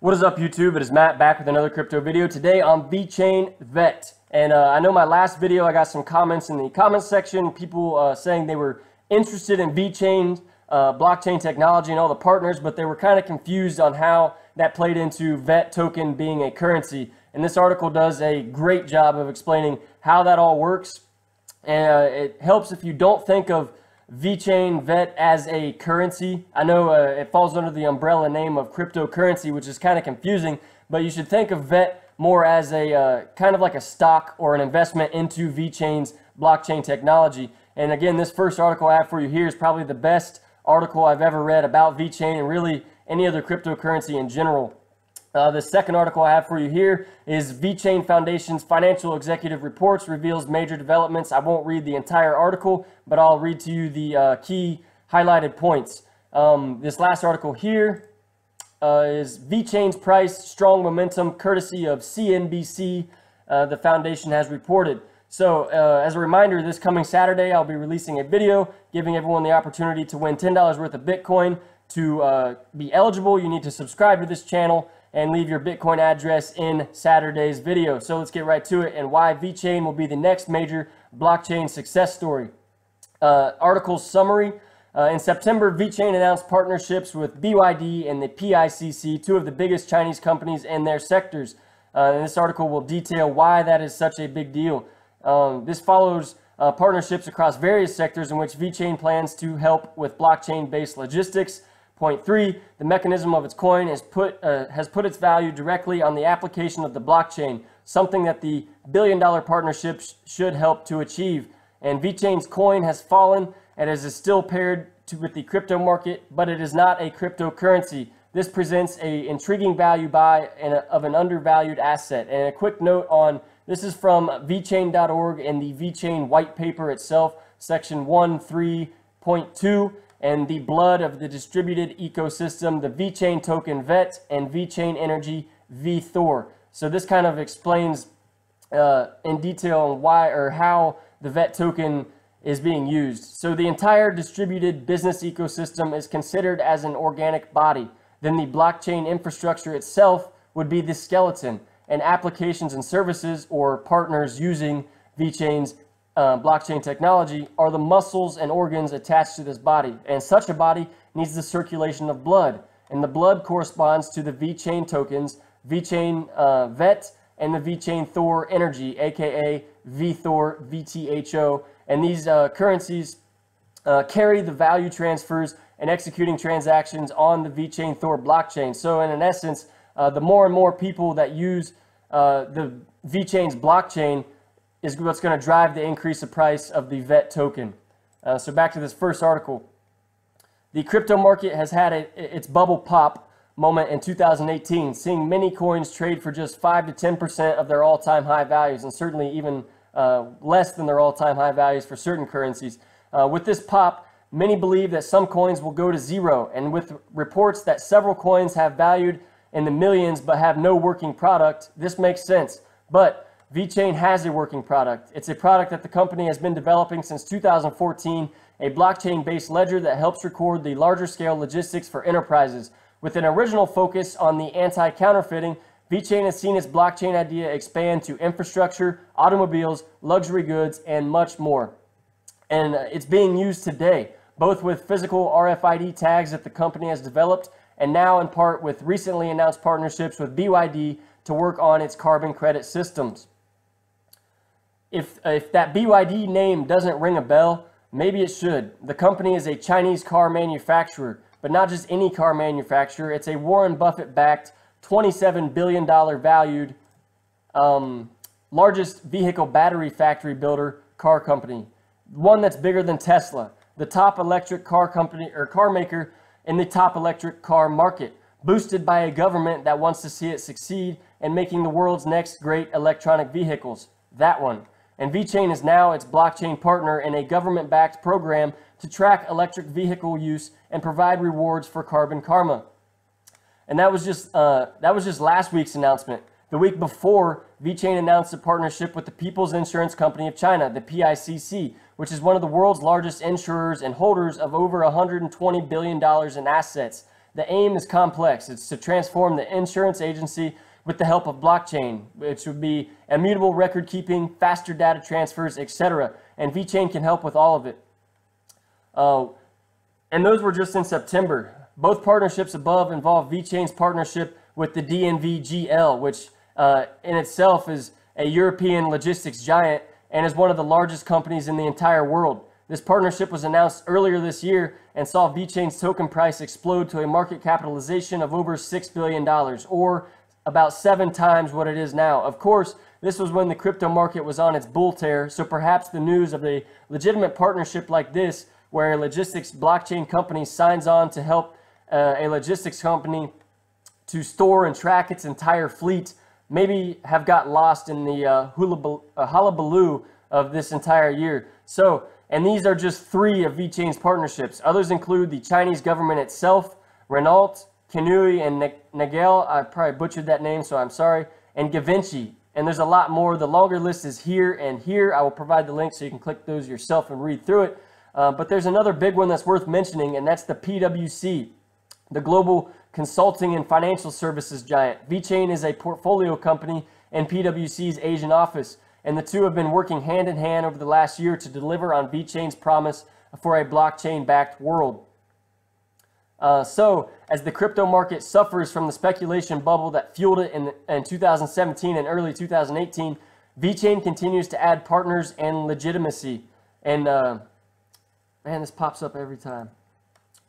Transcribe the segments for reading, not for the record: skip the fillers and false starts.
What is up, YouTube? It is Matt back with another crypto video. Today on VeChain VET. And I know my last video I got some comments in the comments section, people saying they were interested in VeChain blockchain technology and all the partners, but they were kind of confused on how that played into VET token being a currency. And this article does a great job of explaining how that all works. And it helps if you don't think of VeChain VET as a currency. I know it falls under the umbrella name of cryptocurrency, which is kind of confusing, but you should think of VET more as a kind of like a stock or an investment into VeChain's blockchain technology. And again, this first article I have for you here is probably the best article I've ever read about VeChain and really any other cryptocurrency in general. The second article I have for you here is VeChain Foundation's Financial Executive Reports reveals major developments. I won't read the entire article, but I'll read to you the key highlighted points. This last article here is VeChain's price, strong momentum, courtesy of CNBC, the foundation has reported. So as a reminder, this coming Saturday, I'll be releasing a video giving everyone the opportunity to win $10 worth of Bitcoin. To be eligible, you need to subscribe to this channel and leave your Bitcoin address in Saturday's video. So let's get right to it and why VeChain will be the next major blockchain success story. Article summary. In September, VeChain announced partnerships with BYD and the PICC, two of the biggest Chinese companies in their sectors. And this article will detail why that is such a big deal. This follows partnerships across various sectors in which VeChain plans to help with blockchain-based logistics. Point 3, the mechanism of its coin has put its value directly on the application of the blockchain, something that the billion-dollar partnerships should help to achieve. And VeChain's coin has fallen and is still paired with the crypto market, but it is not a cryptocurrency. This presents an intriguing value buy of an undervalued asset. And a quick note on, this is from VeChain.org and the VeChain white paper itself, section 1.3.2. And the blood of the distributed ecosystem, the VeChain token VET and VeChain energy VTHOR. So this kind of explains in detail on why or how the VET token is being used. So the entire distributed business ecosystem is considered as an organic body. Then the blockchain infrastructure itself would be the skeleton, and applications and services or partners using VeChain's blockchain technology are the muscles and organs attached to this body. And such a body needs the circulation of blood. And the blood corresponds to the VeChain tokens, VeChain VET, and the VeChain THOR energy, aka VTHOR, VTHO. And these currencies carry the value transfers and executing transactions on the VeChain THOR blockchain. So in essence, the more and more people that use the VeChain's blockchain is what's going to drive the increase of price of the VET token. So back to this first article. The crypto market has had its bubble pop moment in 2018, seeing many coins trade for just 5 to 10% of their all-time high values, and certainly even less than their all-time high values for certain currencies. With this pop, many believe that some coins will go to zero, and with reports that several coins have valued in the millions but have no working product, this makes sense. But VeChain has a working product. It's a product that the company has been developing since 2014, a blockchain-based ledger that helps record the larger scale logistics for enterprises. With an original focus on the anti-counterfeiting, VeChain has seen its blockchain idea expand to infrastructure, automobiles, luxury goods, and much more. And it's being used today, both with physical RFID tags that the company has developed, and now in part with recently announced partnerships with BYD to work on its carbon credit systems. If that BYD name doesn't ring a bell, maybe it should. The company is a Chinese car manufacturer, but not just any car manufacturer. It's a Warren Buffett-backed, $27 billion valued, largest vehicle battery factory builder car company. One that's bigger than Tesla, the top electric car company or car maker in the top electric car market, boosted by a government that wants to see it succeed in making the world's next great electronic vehicles. That one. And VeChain is now its blockchain partner in a government-backed program to track electric vehicle use and provide rewards for carbon karma. And that was just last week's announcement. The week before, VeChain announced a partnership with the People's Insurance Company of China, the PICC, which is one of the world's largest insurers and holders of over $120 billion in assets. The aim is complex. It's to transform the insurance agency with the help of blockchain, which would be immutable record keeping, faster data transfers, etc. And VeChain can help with all of it. And those were just in September. Both partnerships above involve VeChain's partnership with the DNVGL, which in itself is a European logistics giant and is one of the largest companies in the entire world. This partnership was announced earlier this year and saw VeChain's token price explode to a market capitalization of over $6 billion, or about 7 times what it is now. Of course, this was when the crypto market was on its bull tear, so perhaps the news of a legitimate partnership like this, where a logistics blockchain company signs on to help a logistics company to store and track its entire fleet, maybe have got lost in the hullabaloo of this entire year. So, and these are just 3 of VeChain's partnerships. Others include the Chinese government itself, Renault, Kenui, and Nagel. I probably butchered that name, so I'm sorry. And Givenchy. And there's a lot more. The longer list is here and here. I will provide the link so you can click those yourself and read through it. But there's another big one that's worth mentioning, and that's the PwC, the global consulting and financial services giant. VeChain is a portfolio company in PwC's Asian office, and the two have been working hand in hand over the last year to deliver on VeChain's promise for a blockchain-backed world. So, as the crypto market suffers from the speculation bubble that fueled it in 2017 and early 2018, VeChain continues to add partners and legitimacy. And, man, this pops up every time.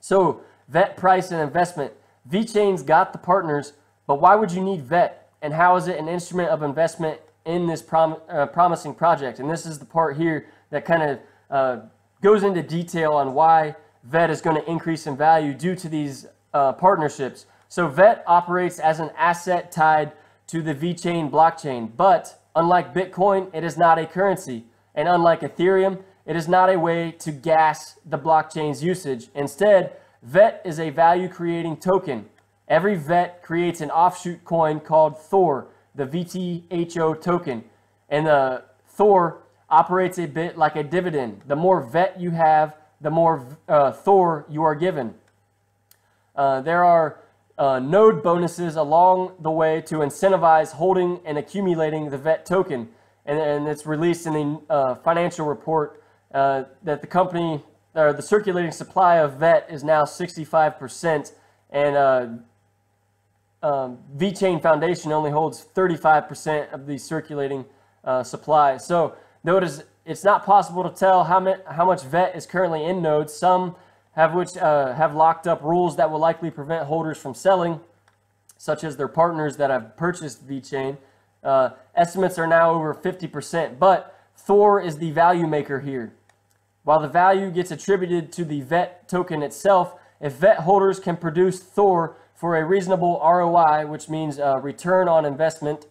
So, VET price and investment. VeChain's got the partners, but why would you need VET? And how is it an instrument of investment in this promising project? And this is the part here that kind of goes into detail on why VET is going to increase in value due to these partnerships. So VET operates as an asset tied to the VeChain blockchain, but unlike Bitcoin, it is not a currency. And unlike Ethereum, it is not a way to gas the blockchain's usage. Instead, VET is a value-creating token. Every VET creates an offshoot coin called THOR, the VTHO token. And the THOR operates a bit like a dividend. The more VET you have, the more THOR you are given. There are node bonuses along the way to incentivize holding and accumulating the VET token. And it's released in the financial report that the company, or the circulating supply of VET is now 65%, and VeChain Foundation only holds 35% of the circulating supply. So notice it's not possible to tell how much VET is currently in nodes. Some have locked up rules that will likely prevent holders from selling, such as their partners that have purchased VeChain. Estimates are now over 50%, but THOR is the value maker here. While the value gets attributed to the VET token itself, if VET holders can produce THOR for a reasonable ROI, which means return on investment,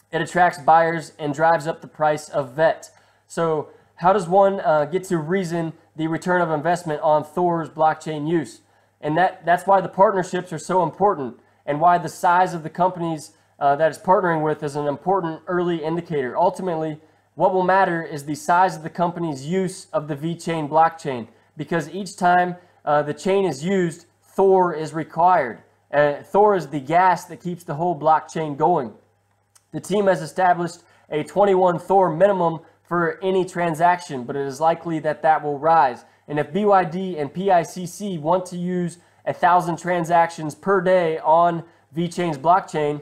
it attracts buyers and drives up the price of VET. So how does one get to reason the return of investment on THOR's blockchain use? And that's why the partnerships are so important, and why the size of the companies that it's partnering with is an important early indicator. Ultimately, what will matter is the size of the company's use of the VeChain blockchain, because each time the chain is used, THOR is required. THOR is the gas that keeps the whole blockchain going. The team has established a 21 THOR minimum for any transaction, but it is likely that that will rise. And if BYD and PICC want to use 1,000 transactions per day on VeChain's blockchain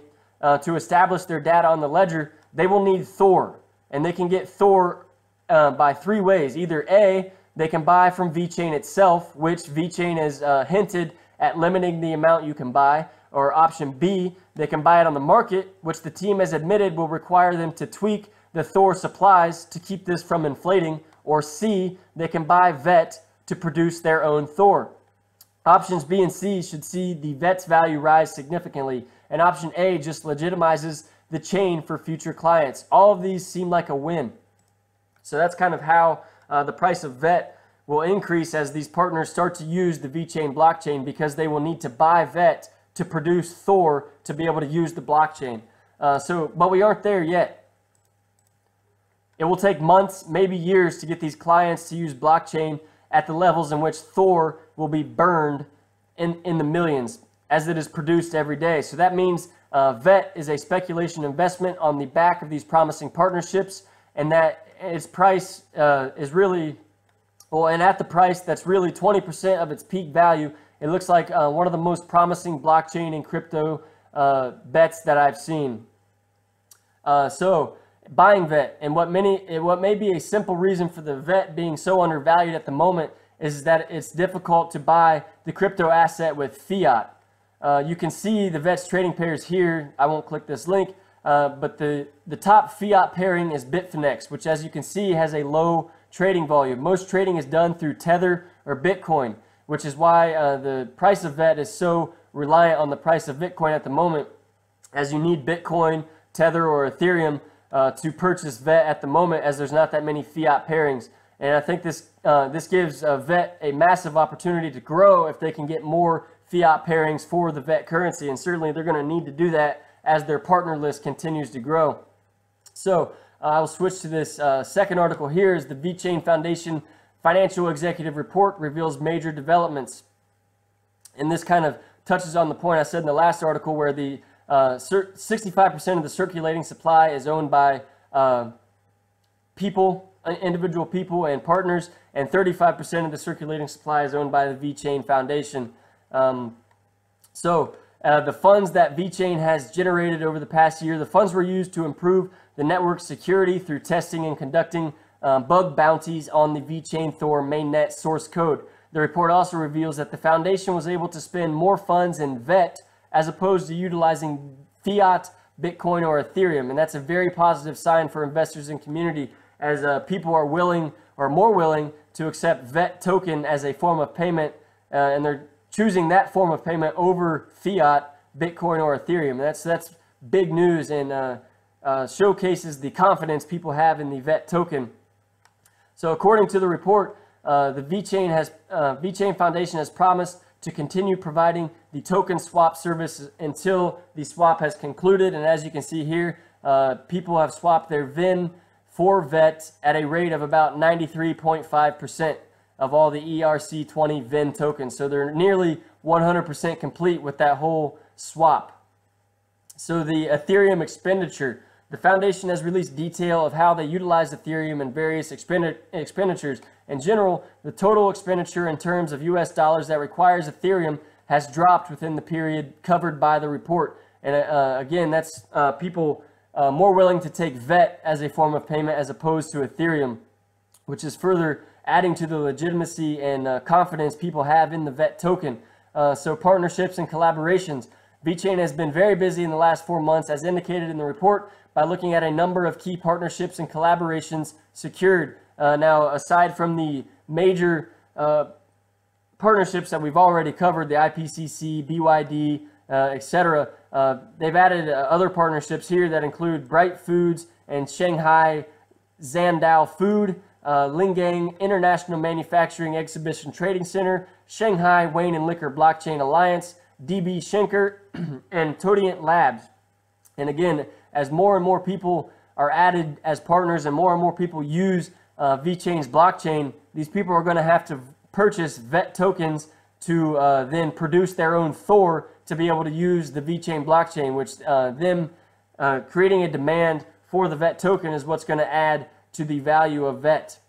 to establish their data on the ledger, they will need THOR. And they can get THOR by 3 ways. Either A, they can buy from VeChain itself, which VeChain has hinted at limiting the amount you can buy. Or option B, they can buy it on the market, which the team has admitted will require them to tweak the THOR supplies to keep this from inflating. Or C, they can buy VET to produce their own THOR. Options B and C should see the VET's value rise significantly, and option A just legitimizes the chain for future clients. All of these seem like a win. So that's kind of how the price of VET will increase as these partners start to use the VeChain blockchain, because they will need to buy VET to produce THOR to be able to use the blockchain. But we aren't there yet. It will take months, maybe years, to get these clients to use blockchain at the levels in which THOR will be burned in the millions as it is produced every day. So that means VET is a speculation investment on the back of these promising partnerships, and that its price is really, well, and at the price that's really 20% of its peak value, it looks like one of the most promising blockchain and crypto bets that I've seen. So buying VET, and what may be a simple reason for the VET being so undervalued at the moment is that it's difficult to buy the crypto asset with fiat. You can see the VET's trading pairs here. I won't click this link, but the top fiat pairing is Bitfinex, which, as you can see, has a low trading volume. Most trading is done through Tether or Bitcoin, which is why the price of VET is so reliant on the price of Bitcoin at the moment, as you need Bitcoin, Tether, or Ethereum to purchase VET at the moment, as there's not that many fiat pairings. And I think this gives VET a massive opportunity to grow if they can get more fiat pairings for the VET currency, and certainly they're going to need to do that as their partner list continues to grow. So I will switch to this second article here. Is the VeChain Foundation Financial Executive Report reveals major developments. And this kind of touches on the point I said in the last article, where the 65% of the circulating supply is owned by individual people and partners, and 35% of the circulating supply is owned by the VeChain Foundation. The funds that VeChain has generated over the past year, the funds were used to improve the network's security through testing and conducting bug bounties on the VeChain THOR mainnet source code. The report also reveals that the foundation was able to spend more funds in VET as opposed to utilizing fiat, Bitcoin, or Ethereum. And that's a very positive sign for investors and community, as people are willing, or more willing, to accept VET token as a form of payment, and they're choosing that form of payment over fiat, Bitcoin, or Ethereum. That's big news, and showcases the confidence people have in the VET token. So according to the report, the VeChain Foundation has promised to continue providing the token swap service until the swap has concluded. And as you can see here, people have swapped their VIN for VET at a rate of about 93.5% of all the ERC20 VIN tokens. So they're nearly 100% complete with that whole swap. So the Ethereum expenditure. The foundation has released detail of how they utilize Ethereum in various expenditures. In general, the total expenditure in terms of US dollars that requires Ethereum has dropped within the period covered by the report. And again, that's people more willing to take VET as a form of payment as opposed to Ethereum, which is further adding to the legitimacy and confidence people have in the VET token. So partnerships and collaborations. VeChain has been very busy in the last 4 months, as indicated in the report, by looking at a number of key partnerships and collaborations secured. Now, aside from the major partnerships that we've already covered, the IPCC, BYD, etc., they've added other partnerships here that include Bright Foods and Shanghai Zandao Food, Lingang International Manufacturing Exhibition Trading Center, Shanghai Wine and Liquor Blockchain Alliance, DB Schenker, and Todient Labs. And again, as more and more people are added as partners and more people use VeChain's blockchain, these people are going to have to purchase VET tokens to then produce their own THOR to be able to use the VeChain blockchain, which creating a demand for the VET token is what's going to add to the value of VET.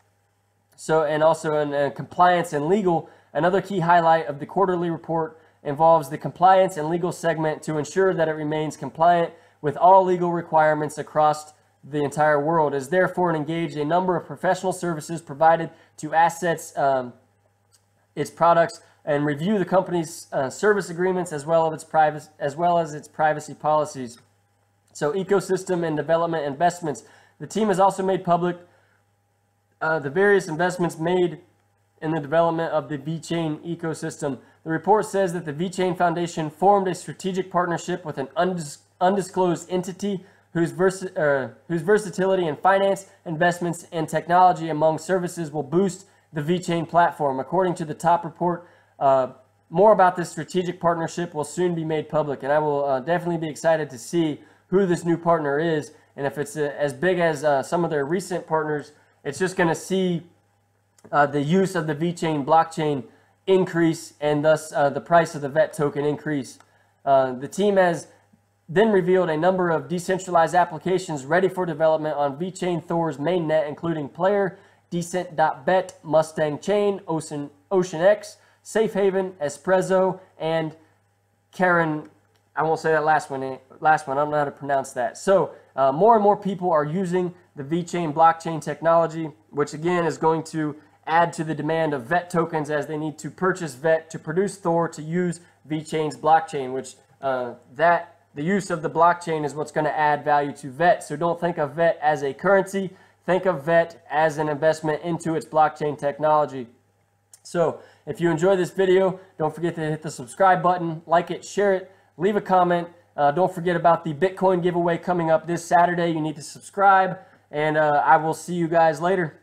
So, and also in compliance and legal, another key highlight of the quarterly report involves the compliance and legal segment to ensure that it remains compliant with all legal requirements across the entire world. It is therefore engaged a number of professional services provided to assets its products and review the company's service agreements as well as its privacy policies. So ecosystem and development investments. The team has also made public the various investments made in the development of the VeChain ecosystem. The report says that the VeChain Foundation formed a strategic partnership with an undisclosed entity whose versatility in finance, investments, and technology among services will boost the VeChain platform. According to the top report, more about this strategic partnership will soon be made public, and I will definitely be excited to see who this new partner is, and if it's as big as some of their recent partners, it's just going to see the use of the VeChain blockchain increase, and thus the price of the VET token increase. The team has then revealed a number of decentralized applications ready for development on VeChain THOR's mainnet, including Player, Decent.bet, Mustang Chain, OceanX, Safe Haven, Espresso, and Karen. I won't say that last one. I don't know how to pronounce that. So more and more people are using the VeChain blockchain technology, which again is going to add to the demand of VET tokens as they need to purchase VET to produce THOR to use VeChain's blockchain, which the use of the blockchain is what's going to add value to VET. So don't think of VET as a currency. Think of VET as an investment into its blockchain technology. So if you enjoyed this video, don't forget to hit the subscribe button, like it, share it, leave a comment. Don't forget about the Bitcoin giveaway coming up this Saturday. You need to subscribe, and I will see you guys later.